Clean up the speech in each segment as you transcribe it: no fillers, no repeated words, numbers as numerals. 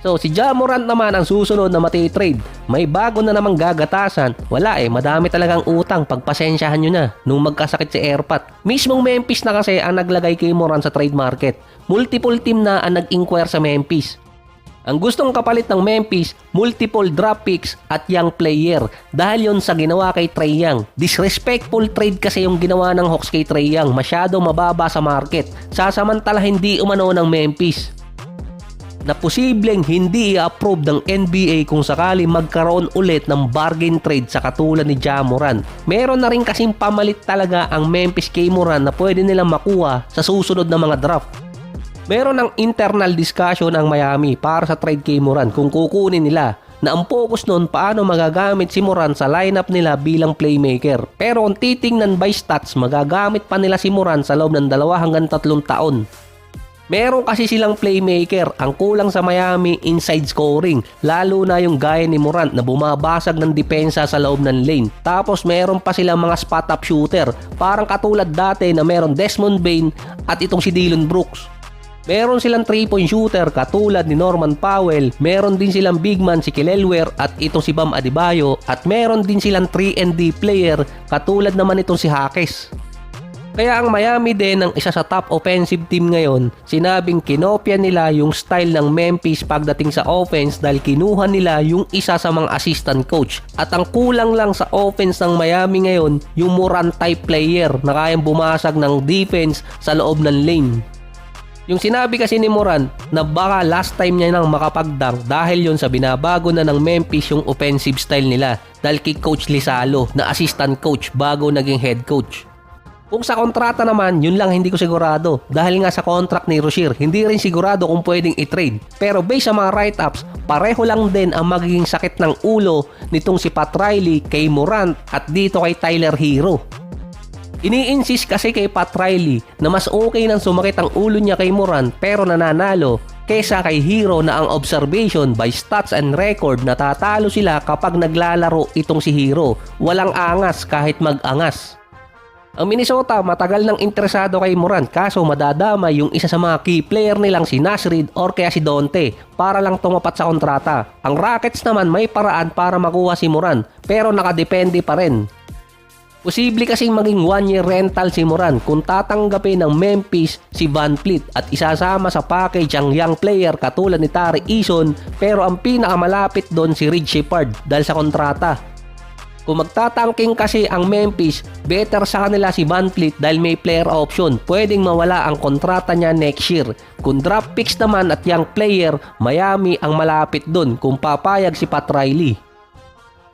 So si Ja Morant naman ang susunod na matitrade. May bago na namang gagatasan. Wala madami talagang utang, pagpasensyahan nyo na nung magkasakit si Erpat. Mismong Memphis na kasi ang naglagay kay Morant sa trade market. Multiple team na ang nag-inquire sa Memphis. Ang gustong kapalit ng Memphis, multiple draft picks at young player dahil yon sa ginawa kay Trae Young. Disrespectful trade kasi yung ginawa ng Hawks kay Trae Young, masyado mababa sa market. Sasamantala hindi umano ng Memphis na posibleng hindi i-approve ng NBA kung sakali magkaroon ulit ng bargain trade sa katulad ni Ja Morant. Meron na rin kasing pamalit talaga ang Memphis kay Morant na pwede nilang makuha sa susunod na mga draft. Meron ng internal discussion ang Miami para sa trade kay Morant kung kukunin nila, na ang focus nun paano magagamit si Morant sa lineup nila bilang playmaker. Pero kung titingnan by stats, magagamit pa nila si Morant sa loob ng 2 hanggang 3 taon. Meron kasi silang playmaker, ang kulang sa Miami inside scoring, lalo na yung gaya ni Morant na bumabasag ng depensa sa loob ng lane. Tapos meron pa silang mga spot up shooter, parang katulad dati na meron Desmond Bane at itong si Dillon Brooks. Meron silang 3-point shooter katulad ni Norman Powell, meron din silang big man si Kelly Oubre at itong si Bam Adebayo, at meron din silang 3-and-D player katulad naman itong si Hakes. Kaya ang Miami din ang isa sa top offensive team ngayon, sinabing kinopya nila yung style ng Memphis pagdating sa offense dahil kinuha nila yung isa sa mga assistant coach. At ang kulang lang sa offense ng Miami ngayon, yung Morant type player na kayang bumasag ng defense sa loob ng lane. Yung sinabi kasi ni Morant na baka last time niya nang makapag-dunk dahil yon sa binabago na ng Memphis yung offensive style nila dahil kay Coach Lizalo na assistant coach bago naging head coach. Kung sa kontrata naman, yun lang hindi ko sigurado. Dahil nga sa contract ni Rozier, hindi rin sigurado kung pwedeng i-trade. Pero based sa mga write-ups, pareho lang din ang magiging sakit ng ulo nitong si Pat Riley kay Morant at dito kay Tyler Hero. Ini-insist kasi kay Pat Riley na mas okay nang sumakit ang ulo niya kay Morant pero nananalo kesa kay Hero na ang observation by stats and record na tatalo sila kapag naglalaro itong si Hero. Walang angas kahit mag-angas. Ang Minnesota matagal nang interesado kay Morant kaso madadamay yung isa sa mga key player nilang si Naz Reid or kaya si Donte para lang tumapat sa kontrata. Ang Rockets naman may paraan para makuha si Morant pero nakadepende pa rin. Posible kasing maging 1-year rental si Morant kung tatanggapin ng Memphis si VanVleet at isasama sa package ang young player katulad ni Tari Eason, pero ang pinakamalapit doon si Reed Sheppard dahil sa kontrata. Kung magtatangking kasi ang Memphis, better sa kanila si VanVleet dahil may player option. Pwedeng mawala ang kontrata niya next year. Kung draft picks naman at young player, Miami ang malapit dun kung papayag si Pat Riley.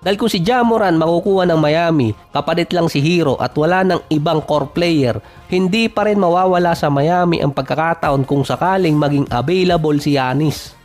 Dahil kung si Ja Morant makukuha ng Miami, kapalit lang si Hero at wala ng ibang core player, hindi pa rin mawawala sa Miami ang pagkakataon kung sakaling maging available si Giannis.